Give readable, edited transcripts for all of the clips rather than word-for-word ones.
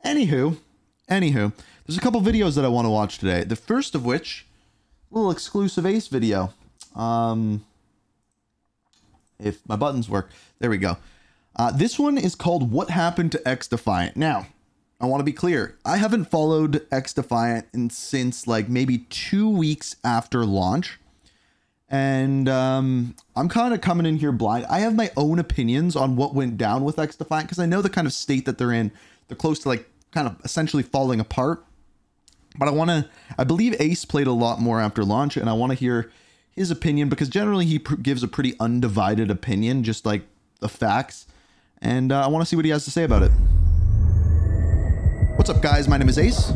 Anywho, there's a couple videos that I want to watch today. The first of which, a little exclusive Ace video. If my buttons work, there we go. This one is called What Happened to Xdefiant. Now, I want to be clear. I haven't followed Xdefiant since like maybe 2 weeks after launch. And I'm kind of coming in here blind. I have my own opinions on what went down with Xdefiant because I know the kind of state that they're in. They're close to like kind of essentially falling apart. But I believe Ace played a lot more after launch, and I want to hear his opinion because generally he gives a pretty undivided opinion, just like the facts. And I want to see what he has to say about it. What's up, guys? My name is Ace.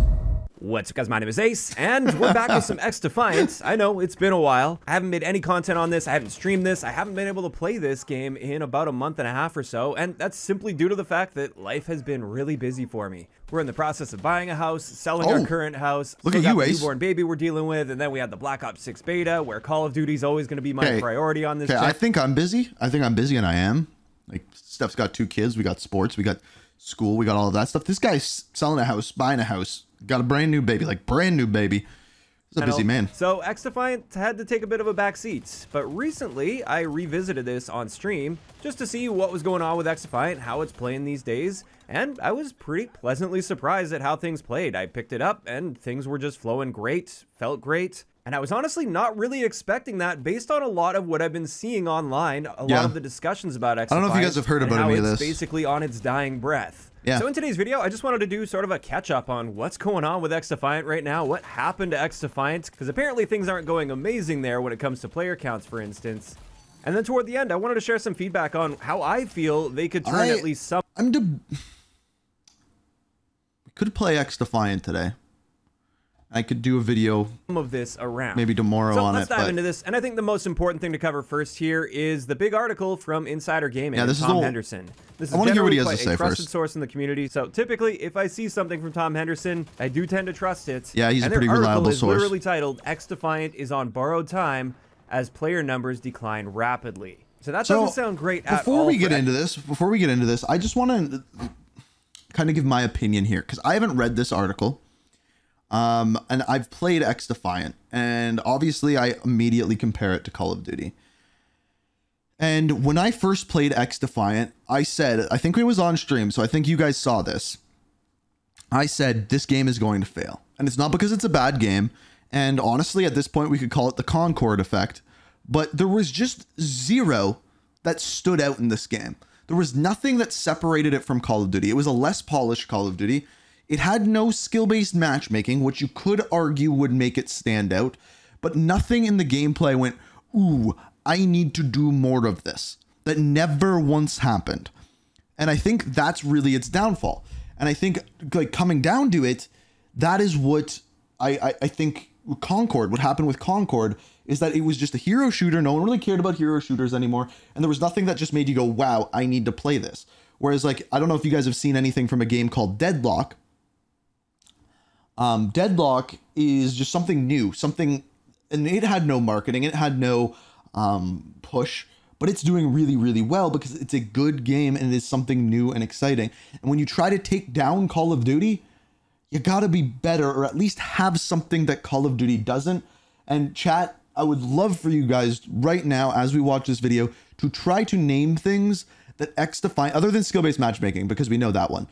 What's up, guys? My name is Ace, and we're back with some Xdefiant. I know, it's been a while. I haven't made any content on this. I haven't streamed this. I haven't been able to play this game in about a month and a half or so, and that's simply due to the fact that life has been really busy for me. We're in the process of buying a house, selling our current house. Look at you, Ace. Newborn baby we're dealing with, and then we had the Black Ops 6 beta, where Call of Duty is always going to be my priority on this channel. I think I'm busy. And I am. Like, Steph's got 2 kids. We got sports. We got school. We got all of that stuff. This guy's selling a house, buying a house. Got a brand new baby, like brand new baby. He's a busy man. So Xdefiant had to take a bit of a back seat, but recently I revisited this on stream just to see what was going on with Xdefiant, how it's playing these days, and I was pretty pleasantly surprised at how things played. I picked it up and things were just flowing great, felt great. And I was honestly not really expecting that based on a lot of what I've been seeing online, a lot of the discussions about Xdefiant. I don't know if you guys have heard about any of this. Basically on its dying breath. Yeah. So in today's video, I just wanted to do sort of a catch-up on what's going on with Xdefiant right now, what happened to Xdefiant, because apparently things aren't going amazing there when it comes to player counts, for instance. And then toward the end, I wanted to share some feedback on how I feel they could turn at least some... We could play Xdefiant today. I could do a video of this around maybe tomorrow on it. Let's dive into this. And I think the most important thing to cover first here is the big article from Insider Gaming. Yeah, this is Tom Henderson. This is I want to hear what he has to say a trusted first. Source in the community. So typically, if I see something from Tom Henderson, I do tend to trust it. Yeah, he's a pretty reliable reliable source. source. Literally titled "Xdefiant is on borrowed time as player numbers decline rapidly." So that doesn't sound great at all. Before we get into this, I just want to kind of give my opinion here because I haven't read this article. And I've played Xdefiant, and obviously I immediately compare it to Call of Duty. And when I first played Xdefiant, I said, I think it was on stream, so I think you guys saw this. I said, this game is going to fail. And it's not because it's a bad game. And honestly, at this point, we could call it the Concord effect. But there was just zero that stood out in this game. There was nothing that separated it from Call of Duty. It was a less polished Call of Duty. It had no skill-based matchmaking, which you could argue would make it stand out, but nothing in the gameplay went, ooh, I need to do more of this. That never once happened. And I think that's really its downfall. And I think, like, coming down to it, that is what I think Concord, what happened with Concord, is that it was just a hero shooter. No one really cared about hero shooters anymore. And there was nothing that just made you go, wow, I need to play this. Whereas, like, I don't know if you guys have seen anything from a game called Deadlock. Deadlock is just something new, and it had no marketing, it had no push, but it's doing really, really well because it's a good game and it is something new and exciting. And when you try to take down Call of Duty, you gotta be better, or at least have something that Call of Duty doesn't. And chat, I would love for you guys right now, as we watch this video, to try to name things that Xdefiant, other than skill-based matchmaking, because we know that one.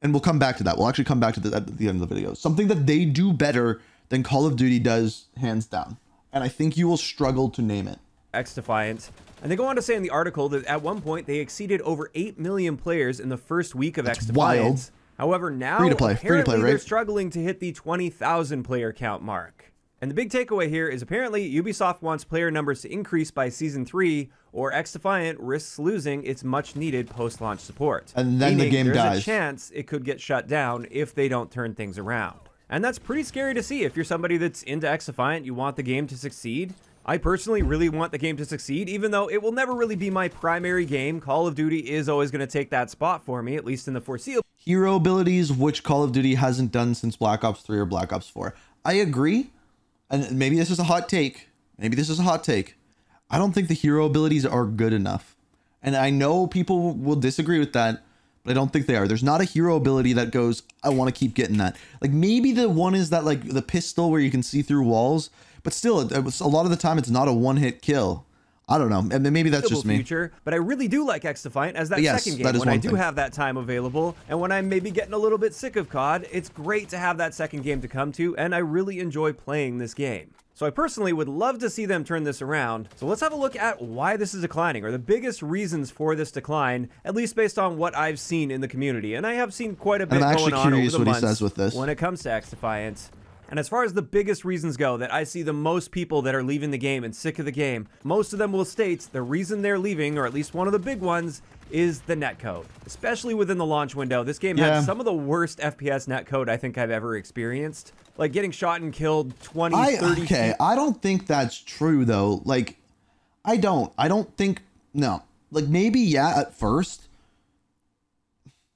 And we'll come back to that. We'll actually come back to that at the end of the video. Something that they do better than Call of Duty does, hands down. And I think you will struggle to name it. Xdefiant. And they go on to say in the article that at one point they exceeded over 8 million players in the first week of Xdefiant. Wild. However, now apparently they're struggling to hit the 20,000 player count mark. And the big takeaway here is apparently Ubisoft wants player numbers to increase by Season 3, or Xdefiant risks losing its much-needed post-launch support. And then the game dies. There's a chance it could get shut down if they don't turn things around. And that's pretty scary to see if you're somebody that's into Xdefiant, you want the game to succeed. I personally really want the game to succeed, even though it will never really be my primary game. Call of Duty is always going to take that spot for me, at least in the foreseeable. Hero abilities, which Call of Duty hasn't done since Black Ops 3 or Black Ops 4. I agree. And maybe this is a hot take. I don't think the hero abilities are good enough. And I know people will disagree with that, but I don't think they are. There's not a hero ability that goes, I want to keep getting that. Like maybe the one is that like the pistol where you can see through walls, but still, a lot of the time it's not a one-hit kill. I don't know, and maybe that's just me. Future, but I really do like Xdefiant as that yes, second game that is when I do thing. have that time available, and when I'm maybe getting a little bit sick of COD, it's great to have that second game to come to, and I really enjoy playing this game. So I personally would love to see them turn this around. So let's have a look at why this is declining, or the biggest reasons for this decline, at least based on what I've seen in the community. And I have seen quite a bit going on over the months when it comes to Xdefiant. And as far as the biggest reasons go that I see the most people that are leaving the game and sick of the game, most of them will state the reason they're leaving, or at least one of the big ones, is the netcode. Especially within the launch window, this game had some of the worst FPS netcode I think I've ever experienced. Like getting shot and killed 20, 30 feet. I don't think that's true though. Like, I don't think, no. Like maybe, yeah, at first.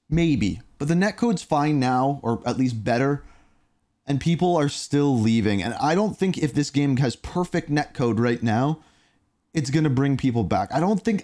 Maybe. But the netcode's fine now, or at least better. And people are still leaving. And I don't think if this game has perfect netcode right now, it's going to bring people back. I don't think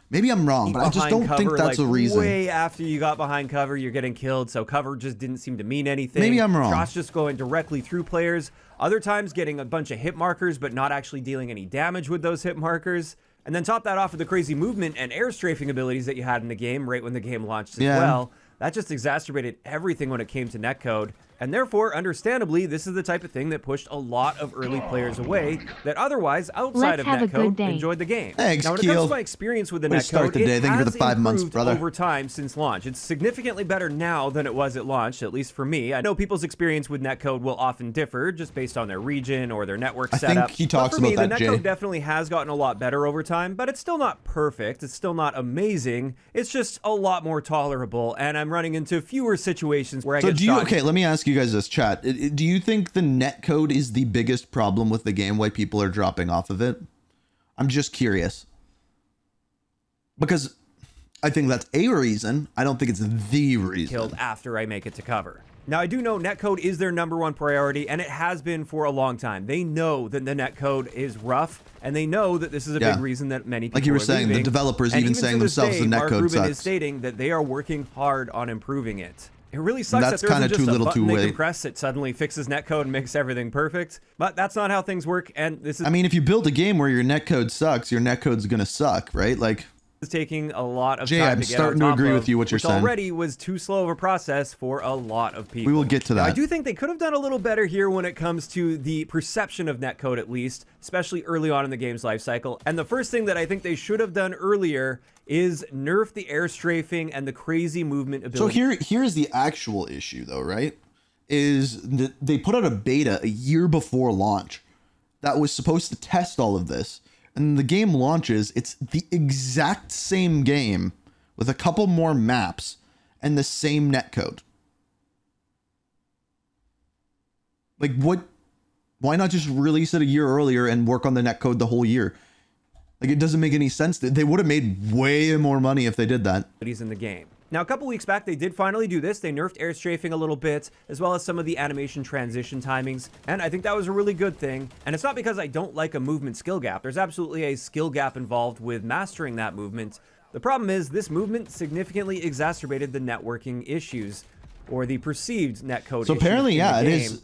maybe I'm wrong, but I just don't think that's a reason. Way after you got behind cover, you're getting killed. So cover just didn't seem to mean anything. Maybe I'm wrong. Shots just going directly through players. Other times getting a bunch of hit markers, but not actually dealing any damage with those hit markers. And then top that off with the crazy movement and air strafing abilities that you had in the game right when the game launched as well. That just exacerbated everything when it came to netcode. And therefore, understandably, this is the type of thing that pushed a lot of early players away that otherwise, outside of netcode, enjoyed the game. Thanks, now, when it comes to my experience with the netcode, it Thank you for the 5 months, improved brother. over time since launch. It's significantly better now than it was at launch, at least for me. I know people's experience with netcode will often differ just based on their region or their network setup. I think he talks about that, the Jay. netcode definitely has gotten a lot better over time, but it's still not perfect. It's still not amazing. It's just a lot more tolerable, and I'm running into fewer situations where I get shot. Okay, let me ask you guys this, chat. Do you think the netcode is the biggest problem with the game, why people are dropping off of it? I'm just curious. Because I think that's a reason. I don't think it's the reason. Killed after I make it to cover. Now, I do know netcode is their #1 priority, and it has been for a long time. They know that the netcode is rough, and they know that this is a big reason that many people like you were saying, leaving. the developers even saying themselves the Mark netcode Rubin sucks. is stating that they are working hard on improving it. It really sucks that there isn't just a button they can press that suddenly fixes netcode and makes everything perfect. But that's not how things work, and this is... I mean, if you build a game where your netcode sucks, your netcode's gonna suck, right? Like... is taking a lot of Jay, time I'm to get starting on to top agree of, with you what you're saying. Which already was too slow of a process for a lot of people. We will get to that. Now, I do think they could have done a little better here when it comes to the perception of netcode, at least, especially early on in the game's life cycle. And the first thing that I think they should have done earlier is nerf the air strafing and the crazy movement ability. So here's the actual issue, though, right? Is that they put out a beta a year before launch that was supposed to test all of this. And the game launches, it's the exact same game with a couple more maps and the same netcode. Like, what? Why not just release it a year earlier and work on the netcode the whole year? Like, it doesn't make any sense. They would have made way more money if they did that. He's in the game. Now, a couple weeks back, they did finally do this. They nerfed air strafing a little bit, as well as some of the animation transition timings, and I think that was a really good thing. And it's not because I don't like a movement skill gap. There's absolutely a skill gap involved with mastering that movement. The problem is this movement significantly exacerbated the networking issues, or the perceived netcode. So apparently, yeah, it is.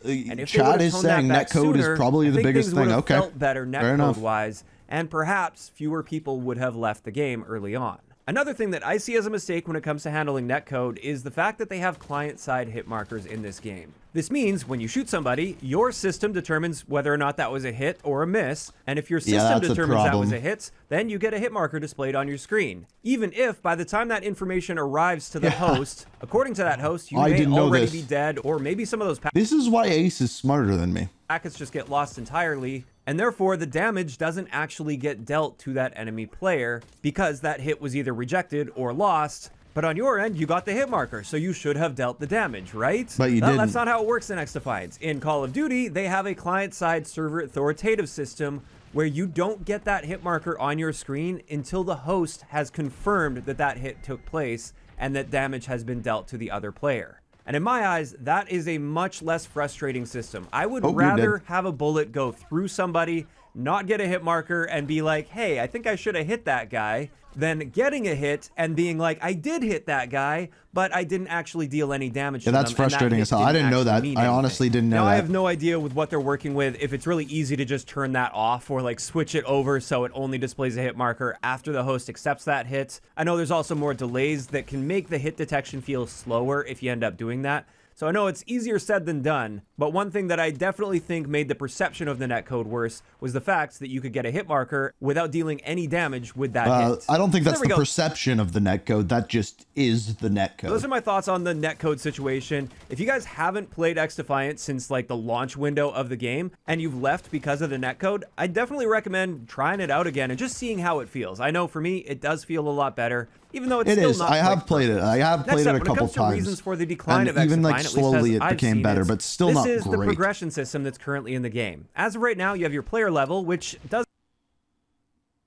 Chat is saying netcode is probably the biggest thing. Okay, felt better netcode-wise, and perhaps fewer people would have left the game early on. Another thing that I see as a mistake when it comes to handling netcode is the fact that they have client-side hit markers in this game. This means when you shoot somebody, your system determines whether or not that was a hit or a miss, and if your system determines that was a hit, then you get a hit marker displayed on your screen. Even if, by the time that information arrives to the host, according to that host, you may already be dead, or maybe some of those This is why Ace is smarter than me. packets just get lost entirely, and therefore the damage doesn't actually get dealt to that enemy player because that hit was either rejected or lost. But on your end, you got the hit marker, so you should have dealt the damage, right? But you didn't. That's not how it works in Xdefiant. In Call of Duty, they have a client-side server authoritative system where you don't get that hit marker on your screen until the host has confirmed that that hit took place and that damage has been dealt to the other player. And in my eyes, that is a much less frustrating system. I would rather have a bullet go through somebody not get a hit marker and be like, hey, I think I should have hit that guy, than getting a hit and being like, I did hit that guy, but I didn't actually deal any damage to them. That's frustrating as hell. I didn't know that. I honestly didn't know that. Now I have no idea with what they're working with, if it's really easy to just turn that off or like switch it over so it only displays a hit marker after the host accepts that hit. I know there's also more delays that can make the hit detection feel slower if you end up doing that. So I know it's easier said than done, but one thing that I definitely think made the perception of the netcode worse was the fact that you could get a hit marker without dealing any damage with that hit. I don't think that's the perception of the netcode. That just is the netcode. Those are my thoughts on the netcode situation. If you guys haven't played Xdefiant since like the launch window of the game and you've left because of the netcode, I definitely recommend trying it out again and just seeing how it feels. I know for me, it does feel a lot better, even though it's still not. I have played it. I have played it a couple times. Reasons for the decline of even Xdefiant, like slowly it became better, but still not great. This is the progression system that's currently in the game. As of right now, you have your player level, which does.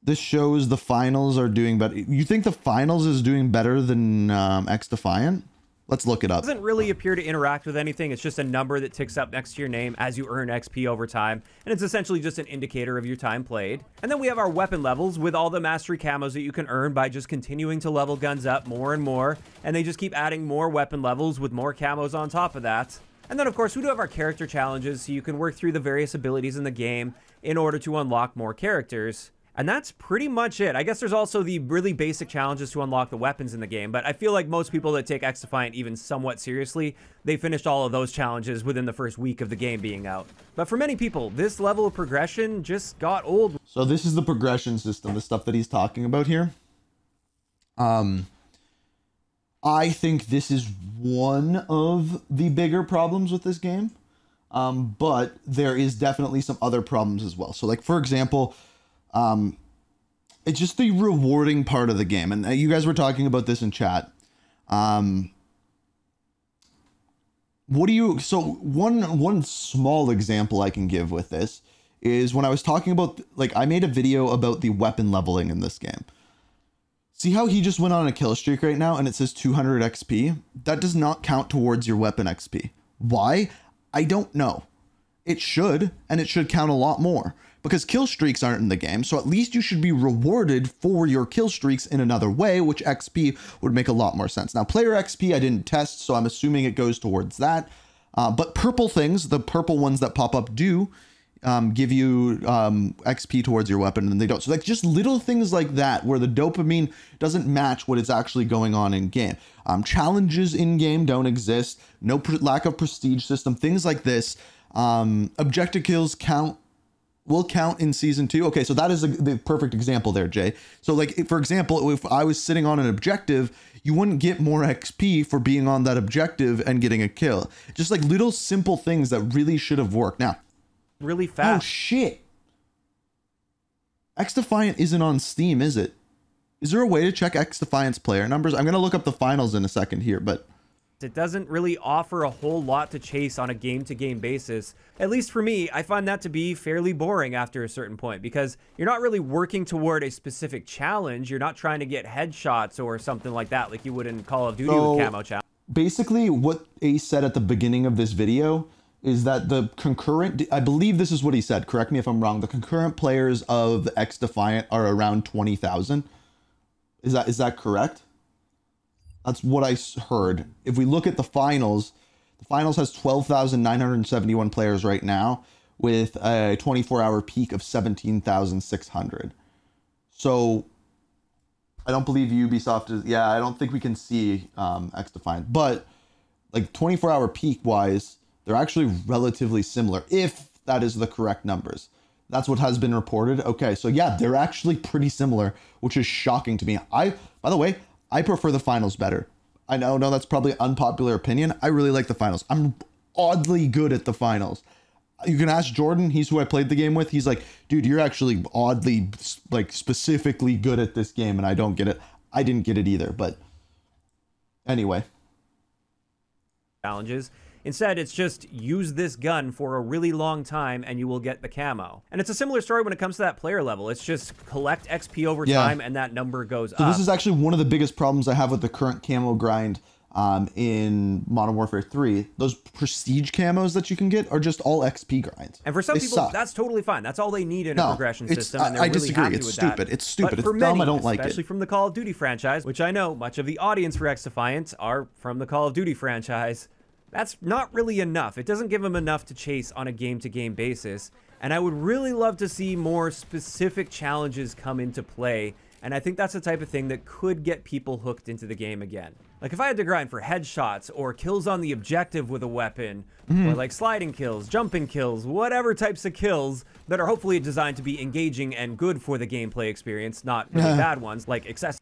This shows the finals are doing better. You think the finals is doing better than Xdefiant? Let's look it up. It doesn't really appear to interact with anything. It's just a number that ticks up next to your name as you earn XP over time. And it's essentially just an indicator of your time played. And then we have our weapon levels with all the mastery camos that you can earn by just continuing to level guns up more and more. And they just keep adding more weapon levels with more camos on top of that. And then, of course, we do have our character challenges, so you can work through the various abilities in the game in order to unlock more characters. And that's pretty much it. I guess there's also the really basic challenges to unlock the weapons in the game, but I feel like most people that take Xdefiant even somewhat seriously, they finished all of those challenges within the first week of the game being out. But for many people, this level of progression just got old. So this is the progression system, the stuff that he's talking about here. I think this is one of the bigger problems with this game, but there is definitely some other problems as well. So like, for example, it's just the rewarding part of the game. And you guys were talking about this in chat. So one small example I can give with this is when I was talking about, like, I made a video about the weapon leveling in this game. See how he just went on a kill streak right now and it says 200 XP? That does not count towards your weapon XP. Why? I don't know. It should, and it should count a lot more. Because kill streaks aren't in the game, so at least you should be rewarded for your kill streaks in another way, which XP would make a lot more sense. Now, player XP I didn't test, so I'm assuming it goes towards that. But purple things, the purple ones that pop up do give you XP towards your weapon, and they don't. So like just little things like that, where the dopamine doesn't match what is actually going on in game. Challenges in game don't exist. No lack of prestige system. Things like this. Objective kills will count in season 2. Okay, so that is the perfect example there, Jay. So like, for example, if I was sitting on an objective, you wouldn't get more XP for being on that objective and getting a kill. Just like little simple things that really should have worked. Now, really fast. Oh shit. Xdefiant isn't on Steam, is it? Is there a way to check Xdefiant's player numbers? I'm going to look up the finals in a second here, but it doesn't really offer a whole lot to chase on a game-to-game basis. At least for me, I find that to be fairly boring after a certain point, because you're not really working toward a specific challenge. You're not trying to get headshots or something like that, like you would in Call of Duty with camo challenge. Basically, what Ace said at the beginning of this video is that the concurrent, I believe this is what he said, correct me if I'm wrong, the concurrent players of Xdefiant are around 20,000. Is that correct? That's what I heard. If we look at the finals has 12,971 players right now with a 24-hour peak of 17,600. So I don't believe Ubisoft is, yeah, I don't think we can see Xdefiant, but like 24-hour peak wise, they're actually relatively similar, if that is the correct numbers. That's what has been reported. Okay, so yeah, they're actually pretty similar, which is shocking to me. By the way, I prefer the finals better. I know that's probably an unpopular opinion. I really like the finals. I'm oddly good at the finals. You can ask Jordan, he's who I played the game with. He's like, dude, you're actually oddly, like, specifically good at this game, and I don't get it. I didn't get it either, but anyway. Challenges. Instead, it's just use this gun for a really long time and you will get the camo. And it's a similar story when it comes to that player level. It's just collect XP over time and that number goes up. So this is actually one of the biggest problems I have with the current camo grind in Modern Warfare 3, those prestige camos that you can get are just all XP grinds. And for some people, suck. That's totally fine. That's all they need in a progression system. And I disagree. It's stupid. It's stupid. It's dumb. I don't like it. Especially from the Call of Duty franchise, which I know much of the audience for Xdefiant are from the Call of Duty franchise. That's not really enough. It doesn't give them enough to chase on a game-to-game basis. And I would really love to see more specific challenges come into play. And I think that's the type of thing that could get people hooked into the game again. Like if I had to grind for headshots or kills on the objective with a weapon, or like sliding kills, jumping kills, whatever types of kills that are hopefully designed to be engaging and good for the gameplay experience, not really bad ones like excessive.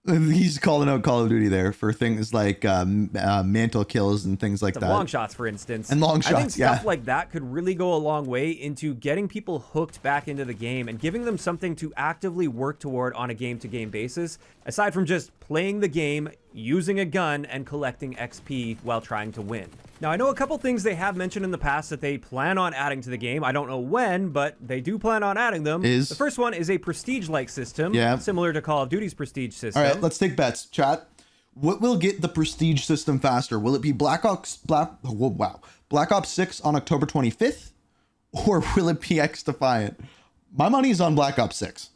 He's calling out Call of Duty there for things like mantle kills and things like that. Long shots, for instance. And long shots, I think stuff like that could really go a long way into getting people hooked back into the game and giving them something to actively work toward on a game-to-game basis, aside from just playing the game, using a gun, and collecting XP while trying to win. Now, I know a couple things they have mentioned in the past that they plan on adding to the game. I don't know when, but they do plan on adding them. The first one is a prestige-like system, similar to Call of Duty's prestige system. All right, let's take bets. Chat, what will get the prestige system faster? Will it be Black Ops 6 on October 25th? Or will it be Xdefiant? My money is on Black Ops 6.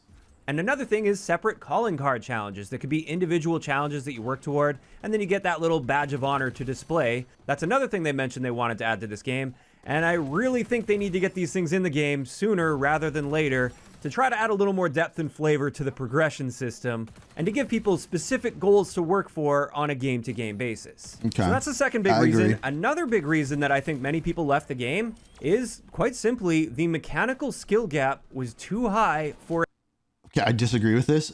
And another thing is separate calling card challenges. That could be individual challenges that you work toward, and then you get that little badge of honor to display. That's another thing they mentioned they wanted to add to this game. And I really think they need to get these things in the game sooner rather than later to try to add a little more depth and flavor to the progression system and to give people specific goals to work for on a game-to-game basis. So that's the second big reason. Another big reason that I think many people left the game is, quite simply, the mechanical skill gap was too high for... Okay, I disagree with this,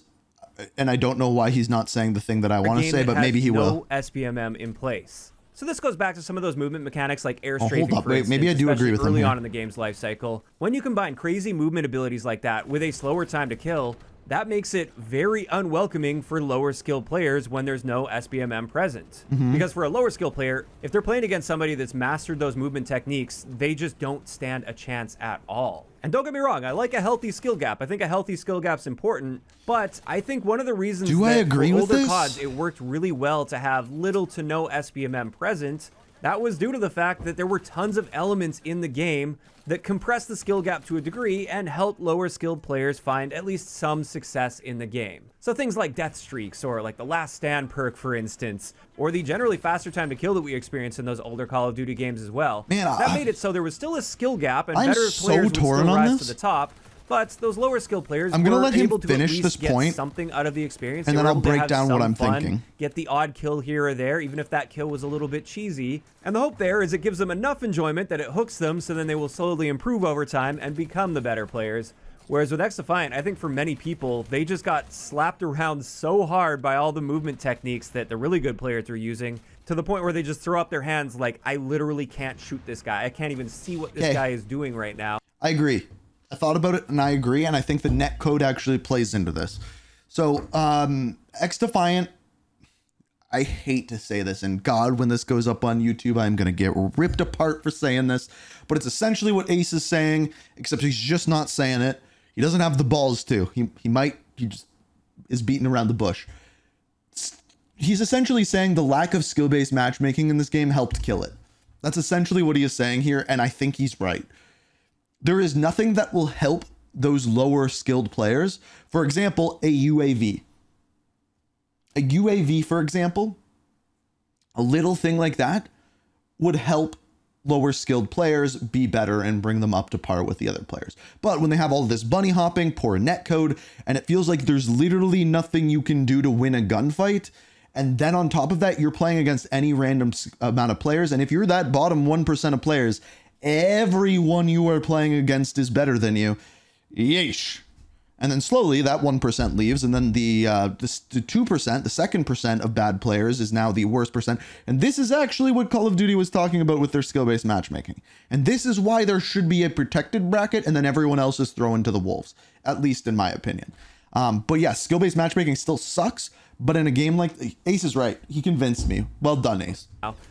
and I don't know why he's not saying the thing that I want to say, but maybe he will. No SBMM in place. So this goes back to some of those movement mechanics like air strafing, hold up. Wait, maybe I do agree with him early on in the game's life cycle. When you combine crazy movement abilities like that with a slower time to kill, that makes it very unwelcoming for lower skilled players when there's no SBMM present. Because for a lower skilled player, if they're playing against somebody that's mastered those movement techniques, they just don't stand a chance at all. And don't get me wrong, I like a healthy skill gap. I think a healthy skill gap's important, but I think one of the reasons I agree with older CODs, it worked really well to have little to no SBMM present, that was due to the fact that there were tons of elements in the game that compressed the skill gap to a degree and helped lower skilled players find at least some success in the game. So things like death streaks, or like the last stand perk, for instance, or the generally faster time to kill that we experienced in those older Call of Duty games as well. That made it so there was still a skill gap and better players would still rise to the top. But those lower skill players I'm gonna were let him able to finish at least this get point, something out of the experience, and then I'll break down what I'm thinking. Get the odd kill here or there, even if that kill was a little bit cheesy. And the hope there is it gives them enough enjoyment that it hooks them, so then they will slowly improve over time and become the better players. Whereas with Xdefiant, I think for many people, they just got slapped around so hard by all the movement techniques that the really good players are using, to the point where they just throw up their hands like, I literally can't shoot this guy. I can't even see what this guy is doing right now. I agree. I thought about it and I agree, and I think the net code actually plays into this. So, Xdefiant, I hate to say this, and God, when this goes up on YouTube, I'm going to get ripped apart for saying this, but it's essentially what Ace is saying, except he's just not saying it. He doesn't have the balls to. He just is beating around the bush. He's essentially saying the lack of skill-based matchmaking in this game helped kill it. That's essentially what he is saying here, and I think he's right. There is nothing that will help those lower skilled players. For example, a UAV. A UAV, for example, a little thing like that would help lower skilled players be better and bring them up to par with the other players. But when they have all this bunny hopping, poor netcode, and it feels like there's literally nothing you can do to win a gunfight, and then on top of that, you're playing against any random amount of players, and if you're that bottom 1% of players, everyone you are playing against is better than you. Yeesh. And then slowly that 1% leaves, and then the 2%, the second percent of bad players is now the worst percent. And this is actually what Call of Duty was talking about with their skill-based matchmaking. And this is why there should be a protected bracket, and then everyone else is thrown to the wolves, at least in my opinion. But yeah, skill-based matchmaking still sucks. But in a game like Ace is right, he convinced me. Well done, Ace.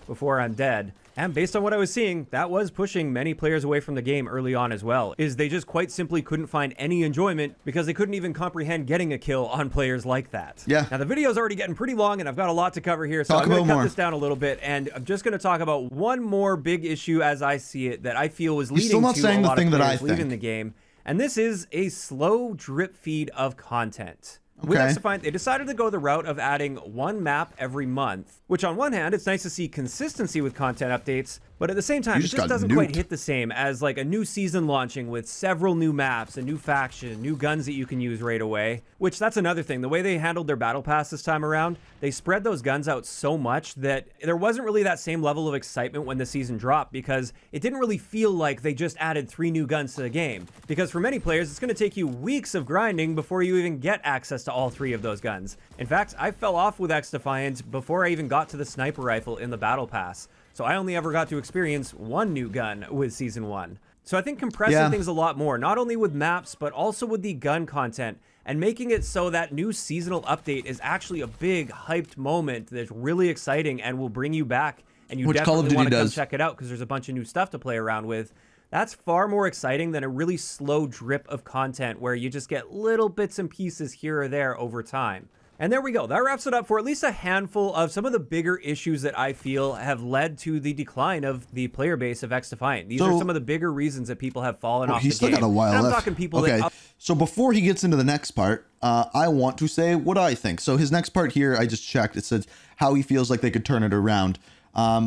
Before I'm dead. And based on what I was seeing, that was pushing many players away from the game early on as well, is they just quite simply couldn't find any enjoyment because they couldn't even comprehend getting a kill on players like that. Yeah. Now the video's already getting pretty long and I've got a lot to cover here, so I'm going to cut this down a little bit, and I'm just going to talk about one more big issue as I see it that I feel was leading to a lot of players leaving the game. And this is a slow drip feed of content. With Xdefiant, they decided to go the route of adding one map every month, which on one hand, it's nice to see consistency with content updates, but at the same time, it just doesn't quite hit the same as like a new season launching with several new maps, a new faction, new guns that you can use right away, which that's another thing. The way they handled their battle pass this time around, they spread those guns out so much that there wasn't really that same level of excitement when the season dropped, because it didn't really feel like they just added 3 new guns to the game. Because for many players, it's going to take you weeks of grinding before you even get access to all 3 of those guns. In fact, I fell off with Xdefiant before I even got to the sniper rifle in the battle pass. So I only ever got to experience 1 new gun with Season 1. So I think compressing things a lot more, not only with maps, but also with the gun content, and making it so that new seasonal update is actually a big, hyped moment that's really exciting and will bring you back, and you definitely want to come check it out because there's a bunch of new stuff to play around with. That's far more exciting than a really slow drip of content where you just get little bits and pieces here or there over time. And there we go. That wraps it up for at least a handful of some of the bigger issues that I feel have led to the decline of the player base of Xdefiant. These are some of the bigger reasons that people have fallen off the game. He's still got a while left. I'm talking people that... So before he gets into the next part, I want to say what I think. So his next part here, I just checked. It says how he feels like they could turn it around.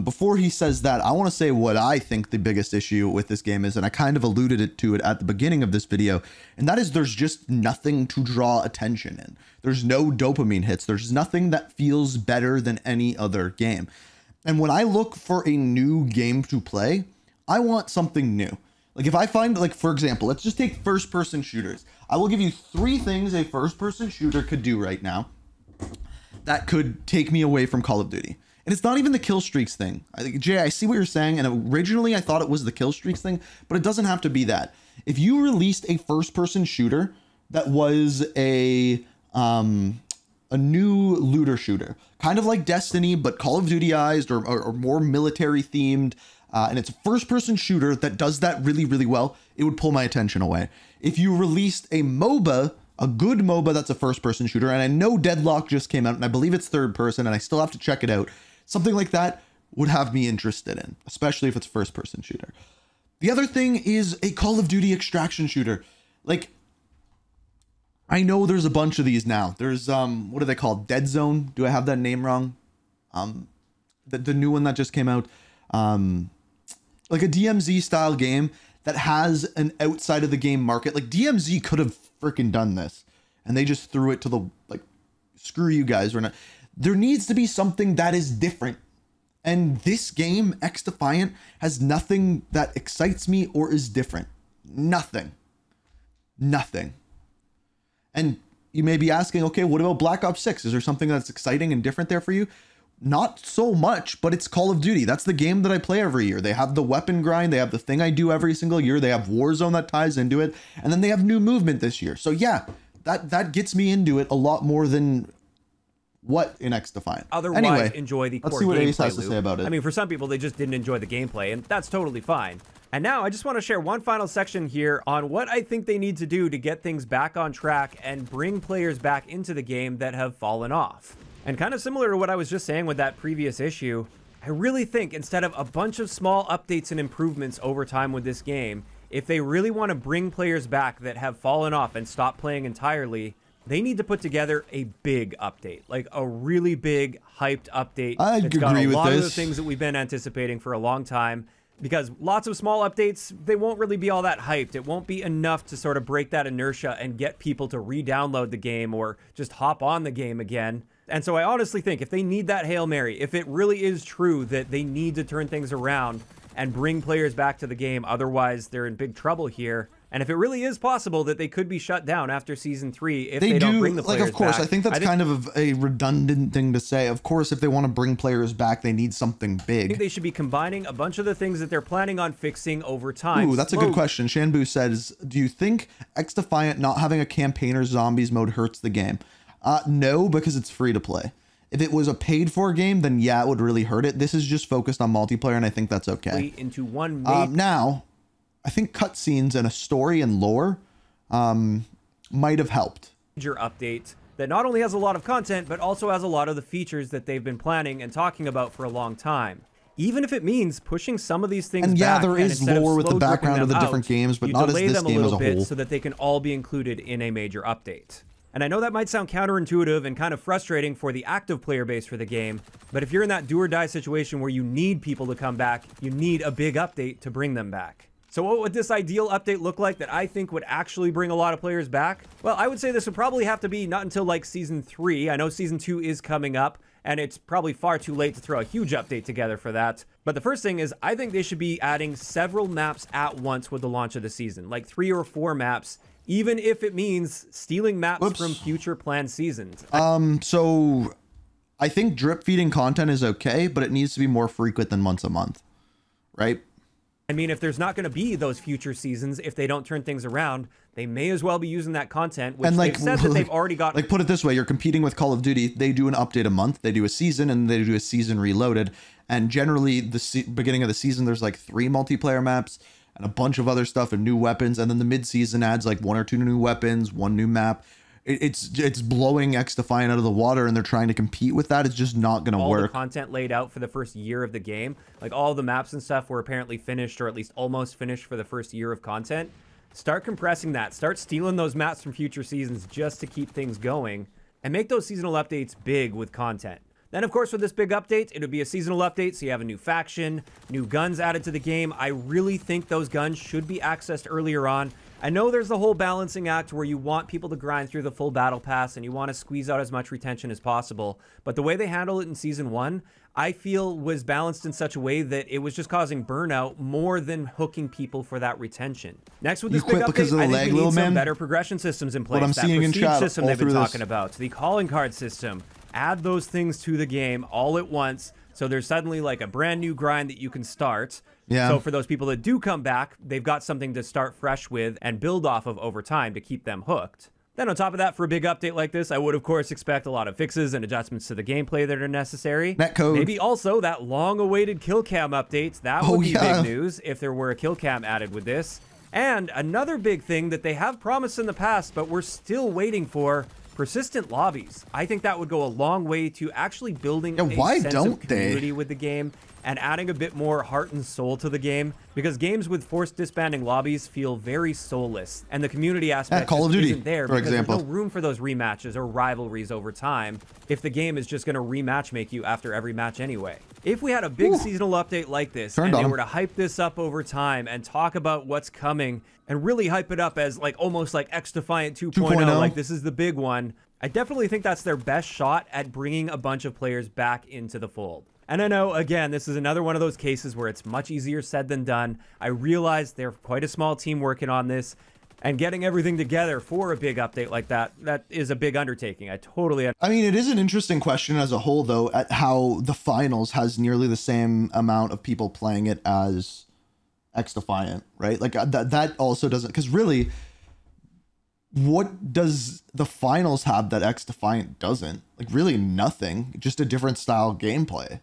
Before he says that, I want to say what I think the biggest issue with this game is, and I kind of alluded to it at the beginning of this video, and that is there's just nothing to draw attention in. There's no dopamine hits. There's nothing that feels better than any other game. And when I look for a new game to play, I want something new. Like if I find, like, for example, let's just take first-person shooters. I will give you 3 things a first-person shooter could do right now that could take me away from Call of Duty. And it's not even the kill streaks thing. Jay, I see what you're saying, and originally I thought it was the kill streaks thing, but it doesn't have to be that. If you released a first-person shooter that was a new looter shooter, kind of like Destiny, but Call of Duty-ized or more military-themed, and it's a first-person shooter that does that really, really well, it would pull my attention away. If you released a MOBA, a good MOBA that's a first-person shooter, and I know Deadlock just came out, and I believe it's third-person, and I still have to check it out, something like that would have me interested in, especially if it's a first-person shooter. The other thing is a Call of Duty extraction shooter. Like, I know there's a bunch of these now. There's, what are they called? Dead Zone? Do I have that name wrong? The new one that just came out. Like a DMZ style game that has an outside of the game market. Like DMZ could have freaking done this, and they just threw it to the, like, screw you guys. We're not. There needs to be something that is different. And this game, Xdefiant, has nothing that excites me or is different. Nothing. Nothing. And you may be asking, okay, what about Black Ops 6? Is there something that's exciting and different there for you? Not so much, but it's Call of Duty. That's the game that I play every year. They have the weapon grind. They have the thing I do every single year. They have Warzone that ties into it. And then they have new movement this year. So yeah, that gets me into it a lot more than what in Xdefiant. Otherwise, anyway, enjoy the core let's see what Ace has loop. to say about it. I mean, for some people, they just didn't enjoy the gameplay, and that's totally fine. And now I just want to share one final section here on what I think they need to do to get things back on track and bring players back into the game that have fallen off. And kind of similar to what I was just saying with that previous issue, I really think instead of a bunch of small updates and improvements over time with this game, if they really want to bring players back that have fallen off and stop playing entirely, they need to put together a big update, like a really big, hyped update. I that's agree got a with lot of the this. things that we've been anticipating for a long time, because lots of small updates, they won't really be all that hyped. It won't be enough to sort of break that inertia and get people to re-download the game or just hop on the game again. And so I honestly think if they need that Hail Mary, if it really is true that they need to turn things around and bring players back to the game, otherwise they're in big trouble here, And if it really is possible that they could be shut down after Season 3 if they don't bring the players of course, back, I think that's kind of a redundant thing to say. Of course, if they want to bring players back, they need something big. I think they should be combining a bunch of the things that they're planning on fixing over time. Ooh, that's a good question. Shanbu says, do you think Xdefiant not having a campaign or zombies mode hurts the game? No, because it's free to play. If it was a paid for game, then yeah, it would really hurt it. This is just focused on multiplayer, and I think that's okay. Into one now, I think cutscenes and a story and lore might have helped. Major update that not only has a lot of content, but also has a lot of the features that they've been planning and talking about for a long time. Even if it means pushing some of these things and yeah, back, there is lore with the background of the different games, but not as this game as a whole. So that they can all be included in a major update. And I know that might sound counterintuitive and kind of frustrating for the active player base for the game, but if you're in that do or die situation where you need people to come back, you need a big update to bring them back. So what would this ideal update look like that I think would actually bring a lot of players back? Well, I would say this would probably have to be not until like Season 3. I know Season 2 is coming up, and it's probably far too late to throw a huge update together for that. But the first thing is, I think they should be adding several maps at once with the launch of the season, like 3 or 4 maps, even if it means stealing maps from future planned seasons. So I think drip feeding content is okay, but it needs to be more frequent than once a month, right? I mean, if there's not going to be those future seasons, if they don't turn things around, they may as well be using that content, which they've said that they've already got. Like, put it this way, you're competing with Call of Duty. They do an update a month. They do a season, and they do a season reloaded. And generally, the beginning of the season, there's like 3 multiplayer maps and a bunch of other stuff and new weapons. And then the mid-season adds like 1 or 2 new weapons, 1 new map. It's blowing Xdefiant out of the water, and they're trying to compete with that. It's just not going to work. All the content laid out for the first year of the game, like all the maps and stuff were apparently finished, or at least almost finished for the first year of content. Start compressing that. Start stealing those maps from future seasons just to keep things going, and make those seasonal updates big with content. Then, of course, with this big update, it would be a seasonal update, so you have a new faction, new guns added to the game. I really think those guns should be accessed earlier on. I know there's the whole balancing act where you want people to grind through the full battle pass and you want to squeeze out as much retention as possible, but the way they handled it in Season 1, I feel was balanced in such a way that it was just causing burnout more than hooking people for that retention. Next, with this big update, I think we need some better progression systems in place. What I'm seeing in chat system they've been talking about, the calling card system. Add those things to the game all at once, so there's suddenly like a brand new grind that you can start. Yeah. So for those people that do come back, they've got something to start fresh with and build off of over time to keep them hooked. Then on top of that, for a big update like this, I would of course expect a lot of fixes and adjustments to the gameplay that are necessary. Netcode. Maybe also that long-awaited kill cam update. That would be big news if there were a kill cam added with this. And another big thing that they have promised in the past, but we're still waiting for, persistent lobbies. I think that would go a long way to actually building a sense of community with the game and adding a bit more heart and soul to the game, because games with forced disbanding lobbies feel very soulless, and the community aspect Call of Duty, isn't there for because example. there's no room for those rematches or rivalries over time if the game is just going to rematch make you after every match anyway. If we had a big seasonal update like this and they were to hype this up over time and talk about what's coming and really hype it up as like almost like Xdefiant 2.0, like this is the big one, I definitely think that's their best shot at bringing a bunch of players back into the fold. And I know, again, this is another one of those cases where it's much easier said than done. I realize they're quite a small team working on this, and getting everything together for a big update like that, that is a big undertaking. I mean, it is an interesting question as a whole, though, at how the finals has nearly the same amount of people playing it as Xdefiant, right? Like that also doesn't, because really, what does the finals have that Xdefiant doesn't? Like really nothing, just a different style gameplay.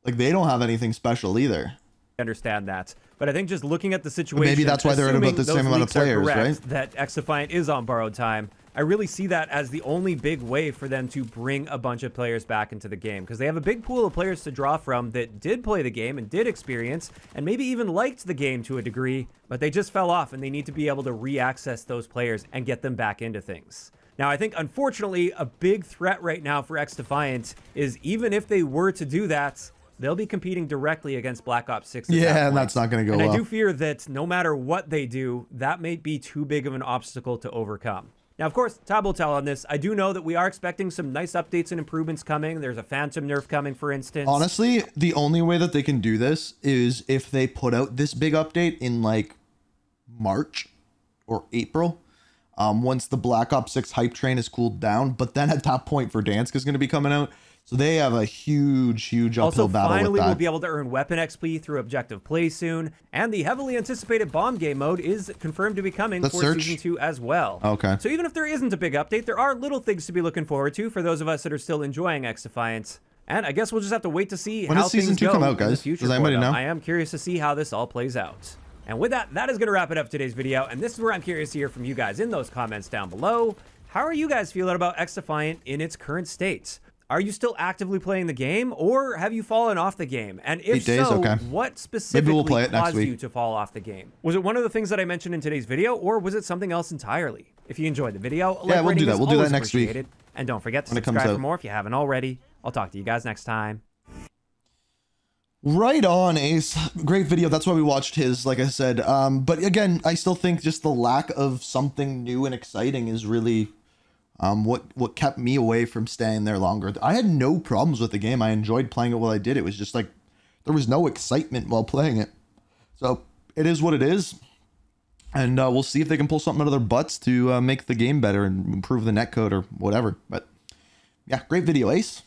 Like they don't have anything special either. Understand that, but I think just looking at the situation, maybe that's why they're at about the same amount of players, right? That Xdefiant is on borrowed time. I really see that as the only big way for them to bring a bunch of players back into the game, because they have a big pool of players to draw from that did play the game and did experience and maybe even liked the game to a degree, but they just fell off, and they need to be able to re-access those players and get them back into things. Now, I think, unfortunately, a big threat right now for Xdefiant is even if they were to do that, they'll be competing directly against Black Ops 6. Yeah, and that's not going to go well. And I do fear that no matter what they do, that may be too big of an obstacle to overcome. Now, of course, time will tell on this. I do know that we are expecting some nice updates and improvements coming. There's a Phantom nerf coming, for instance. Honestly, the only way that they can do this is if they put out this big update in, like, March. or April, once the Black Ops 6 hype train is cooled down. But then at that point, Verdansk is going to be coming out. So they have a huge uphill battle finally, with that. we'll be able to earn weapon XP through objective play soon, and the heavily anticipated bomb game mode is confirmed to be coming for Season 2 as well. Okay. So even if there isn't a big update, there are little things to be looking forward to for those of us that are still enjoying Xdefiant. And I guess we'll just have to wait to see how things go come out, guys? in the future. Does anybody know? I am curious to see how this all plays out. And with that, that is going to wrap it up today's video, and this is where I'm curious to hear from you guys in those comments down below. How are you guys feeling about Xdefiant in its current state? Are you still actively playing the game, or have you fallen off the game? And if so, what specifically caused you to fall off the game? Was it one of the things that I mentioned in today's video, or was it something else entirely? If you enjoyed the video, we'll do that. We'll do that next week. And don't forget to subscribe for more if you haven't already. I'll talk to you guys next time. Right on, Ace. Great video. That's why we watched his, like I said. But again, I still think just the lack of something new and exciting is really what kept me away from staying there longer. I had no problems with the game. I enjoyed playing it while I did. It was just like there was no excitement while playing it. So it is what it is. And we'll see if they can pull something out of their butts to make the game better and improve the netcode or whatever. But yeah, great video, Ace.